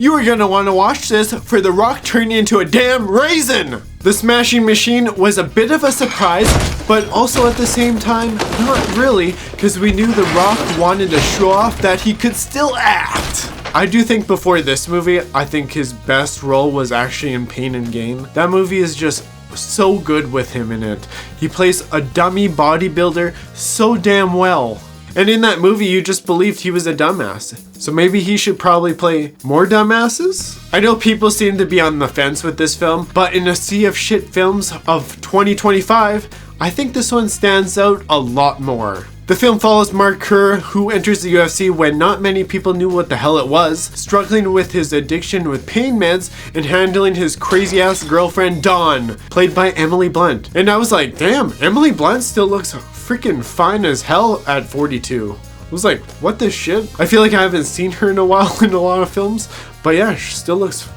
You are gonna want to watch this for The Rock turning into a damn raisin! The smashing machine was a bit of a surprise, but also at the same time, not really, because we knew The Rock wanted to show off that he could still act. I do think before this movie, I think his best role was actually in Pain and Gain. That movie is just so good with him in it. He plays a dummy bodybuilder so damn well. And in that movie, you just believed he was a dumbass. So maybe he should probably play more dumbasses? I know people seem to be on the fence with this film, but in a sea of shit films of 2025, I think this one stands out a lot more. The film follows Mark Kerr, who enters the UFC when not many people knew what the hell it was, struggling with his addiction with pain meds and handling his crazy ass girlfriend Dawn, played by Emily Blunt. And I was like, damn, Emily Blunt still looks freaking fine as hell at 42. I was like, what the shit? I feel like I haven't seen her in a while in a lot of films, but yeah, she still looks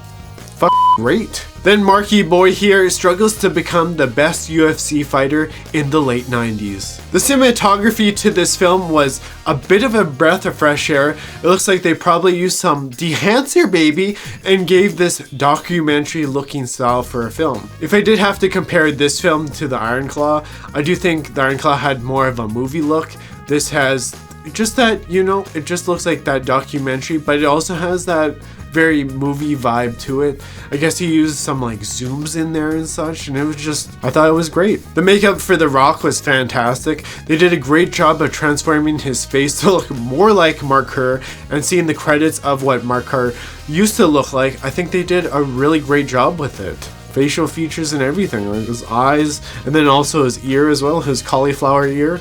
great. Then Marky Boy here struggles to become the best UFC fighter in the late 90s. The cinematography to this film was a bit of a breath of fresh air. It looks like they probably used some dehancer baby and gave this documentary looking style for a film. If I did have to compare this film to the Iron Claw, I do think the Iron Claw had more of a movie look. This has just that, you know, it just looks like that documentary, but it also has that very movie vibe to it. I guess he used some like zooms in there and such, and it was just, I thought it was great. The makeup for The Rock was fantastic. They did a great job of transforming his face to look more like Mark Kerr, and seeing the credits of what Mark Kerr used to look like, I think they did a really great job with it. Facial features and everything, like his eyes, and then also his ear as well, his cauliflower ear.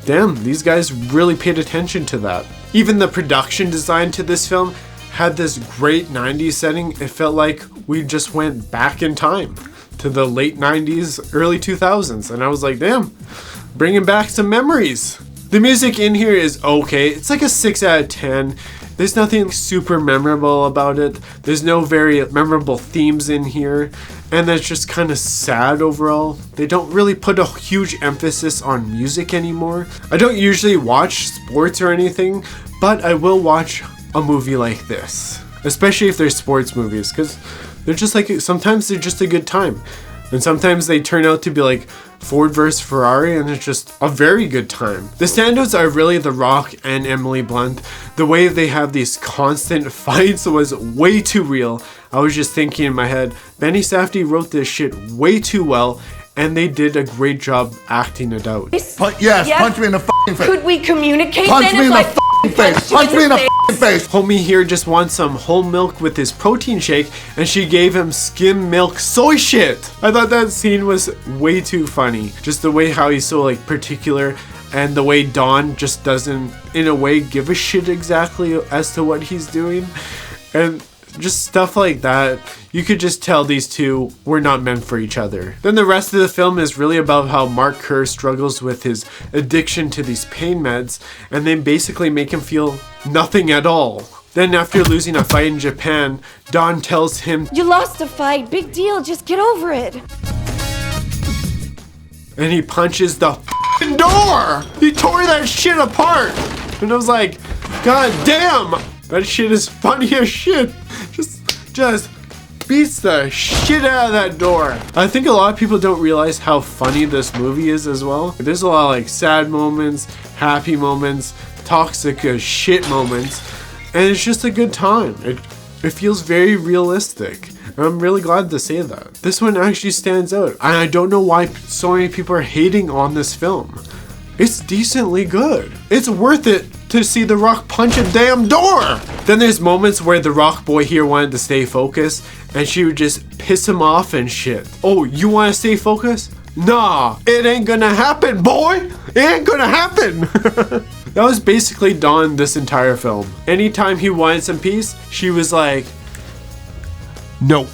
Damn, these guys really paid attention to that. Even the production design to this film had this great 90s setting. It felt like we just went back in time to the late 90s, early 2000s. And I was like, damn, bringing back some memories. The music in here is okay. It's like a 6 out of 10. There's nothing super memorable about it. There's no very memorable themes in here. And that's just kind of sad overall. They don't really put a huge emphasis on music anymore. I don't usually watch sports or anything, but I will watch a movie like this, especially if they're sports movies, because they're just like, sometimes they're just a good time, and sometimes they turn out to be like Ford versus Ferrari, and it's just a very good time. The standouts are really The Rock and Emily Blunt. The way they have these constant fights was way too real. I was just thinking in my head, Benny Safdie wrote this shit way too well, and they did a great job acting it out. Punch me in the f***ing face. Could we communicate Punch then me in if the I f***ing face. Punch me in the f***ing face. Homie here just wants some whole milk with his protein shake, and she gave him skim milk soy shit. I thought that scene was way too funny. Just the way how he's so like particular, and the way Dawn just doesn't in a way give a shit exactly as to what he's doing, and just stuff like that. You could just tell these two were not meant for each other. Then the rest of the film is really about how Mark Kerr struggles with his addiction to these pain meds, and they basically make him feel nothing at all. Then after losing a fight in Japan, Dawn tells him, You lost a fight, big deal, just get over it. and he punches the f***ing door! He tore that shit apart! And I was like, God damn! That shit is funny as shit! Just beats the shit out of that door. I think a lot of people don't realize how funny this movie is as well. There's a lot of like sad moments, happy moments, toxic as shit moments, and it's just a good time. It feels very realistic. And I'm really glad to say that. This one actually stands out, and I don't know why so many people are hating on this film. It's decently good. It's worth it to see The Rock punch a damn door. Then there's moments where the Rock boy here wanted to stay focused, and she would just piss him off and shit. Oh, you want to stay focused? Nah, it ain't gonna happen, boy. It ain't gonna happen. That was basically Dawn this entire film. Anytime he wanted some peace, she was like, nope.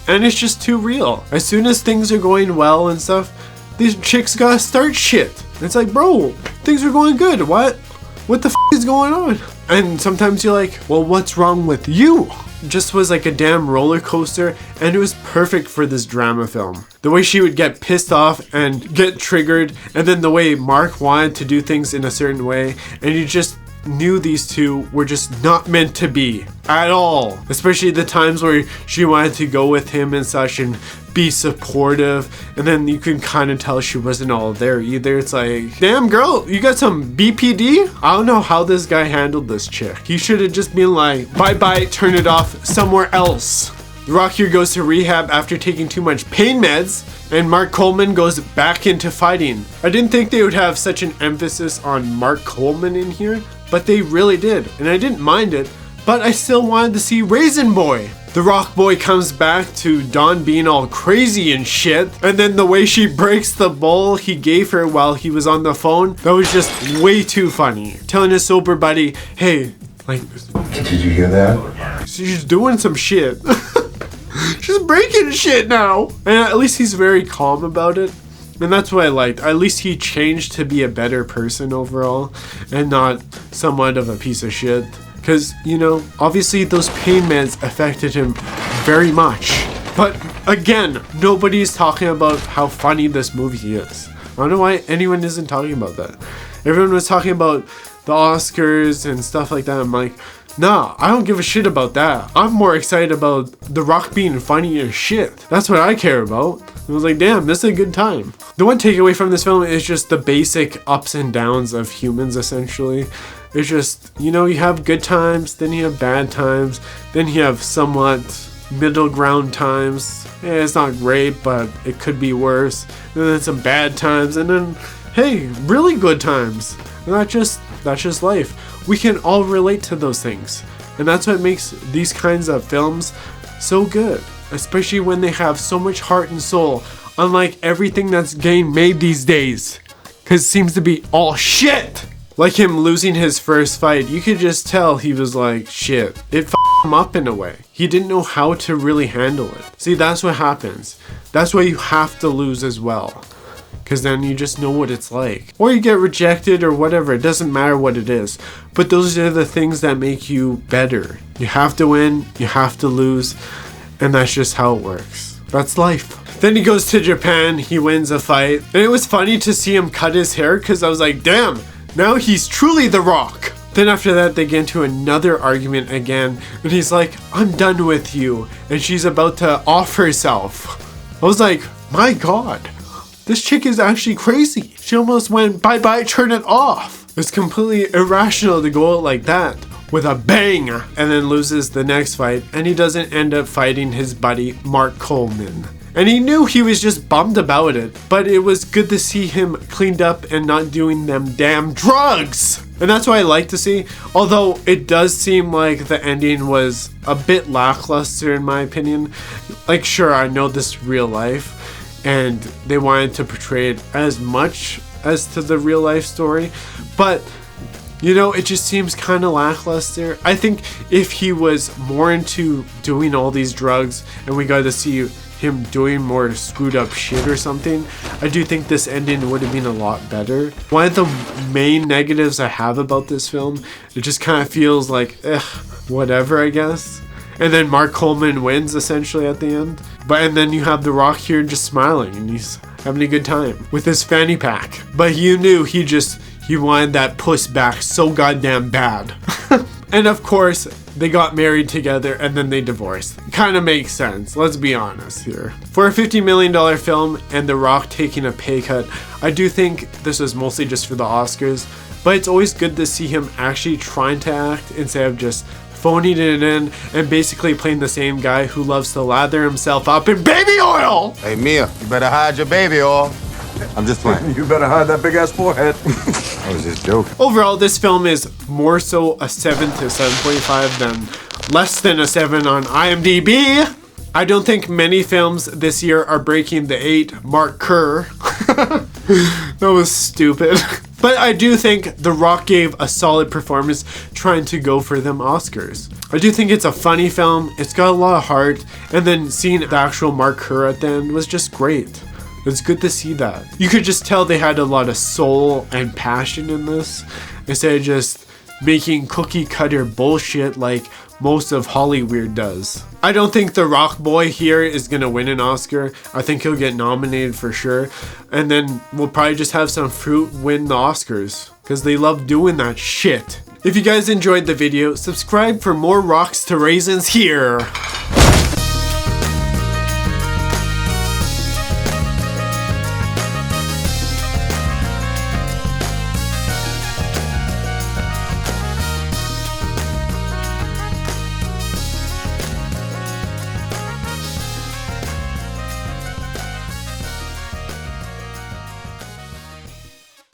And it's just too real. As soon as things are going well and stuff, these chicks gotta start shit. It's like, bro, things are going good. What the f is going on? And sometimes you're like, well, what's wrong with you? It just was like a damn roller coaster, and it was perfect for this drama film. The way she would get pissed off and get triggered, and then the way Mark wanted to do things in a certain way, and you just knew these two were just not meant to be at all. Especially the times where she wanted to go with him and such and be supportive, and then you can kind of tell she wasn't all there either. It's like, damn girl, you got some BPD? I don't know how this guy handled this chick. He should have just been like, bye-bye, turn it off somewhere else. The Rock here goes to rehab after taking too much pain meds, and Mark Coleman goes back into fighting. I didn't think they would have such an emphasis on Mark Coleman in here, but they really did, and I didn't mind it, but I still wanted to see Raisin Boy. The Rock Boy comes back to Dawn being all crazy and shit, and then the way she breaks the bowl he gave her while he was on the phone, that was just way too funny. Telling his sober buddy, hey, like, Did you hear that? she's doing some shit. She's breaking shit now. And at least he's very calm about it. And that's what I liked. At least he changed to be a better person overall and not somewhat of a piece of shit. Because, you know, obviously those pain meds affected him very much. But again, nobody's talking about how funny this movie is. I don't know why anyone isn't talking about that. Everyone was talking about the Oscars and stuff like that. I'm like, nah, I don't give a shit about that. I'm more excited about The Rock being funny as shit. That's what I care about. I was like, damn, this is a good time. The one takeaway from this film is just the basic ups and downs of humans, essentially. It's just, you know, you have good times, then you have bad times, then you have somewhat middle ground times. Yeah, it's not great, but it could be worse. And then some bad times, and then, hey, really good times. And that's just life. We can all relate to those things. And that's what makes these kinds of films so good. Especially when they have so much heart and soul. Unlike everything that's getting made these days. Because it seems to be all shit. Like him losing his first fight, you could just tell he was like, shit. It f***ed him up in a way. He didn't know how to really handle it. See, that's what happens. That's why you have to lose as well. Because then you just know what it's like. Or you get rejected or whatever. It doesn't matter what it is. But those are the things that make you better. You have to win. You have to lose. And that's just how it works. That's life. Then he goes to Japan. He wins a fight. And it was funny to see him cut his hair. Because I was like, damn. Now he's truly The Rock. Then after that, they get into another argument again. And he's like, I'm done with you. And she's about to off herself. I was like, my God. This chick is actually crazy. She almost went, bye-bye, turn it off. It's completely irrational to go out like that with a bang and then loses the next fight. And he doesn't end up fighting his buddy, Mark Coleman. And he knew he was just bummed about it. But it was good to see him cleaned up and not doing them damn drugs. And that's what I like to see. Although it does seem like the ending was a bit lackluster in my opinion. Like, sure, I know this is real life. And they wanted to portray it as much as to the real life story. But, you know, it just seems kind of lackluster. I think if he was more into doing all these drugs and we got to see him doing more screwed up shit or something, I do think this ending would have been a lot better. One of the main negatives I have about this film, it just kind of feels like, whatever, I guess. And then Mark Coleman wins essentially at the end. And then you have The Rock here just smiling and he's having a good time with his fanny pack. But you knew he wanted that puss back so goddamn bad. And of course, they got married together and then they divorced. Kind of makes sense, let's be honest here. For a $50 million film and The Rock taking a pay cut, I do think this was mostly just for the Oscars. But it's always good to see him actually trying to act instead of just phoning it in and basically playing the same guy who loves to lather himself up in baby oil. Hey, Mia, you better hide your baby oil. I'm just playing. You better hide that big ass forehead. I was just joking. Overall, this film is more so a 7 to 7.5 than less than a 7 on IMDb. I don't think many films this year are breaking the 8. Mark Kerr. That was stupid. But I do think The Rock gave a solid performance trying to go for them Oscars. I do think it's a funny film, it's got a lot of heart, and then seeing the actual Mark Kerr at the end was just great. It's good to see that. You could just tell they had a lot of soul and passion in this, instead of just making cookie cutter bullshit like most of Hollywood does. I don't think The Rock Boy here is gonna win an Oscar. I think he'll get nominated for sure. And then we'll probably just have some fruit win the Oscars. Because they love doing that shit. If you guys enjoyed the video, subscribe for more rocks to raisins here.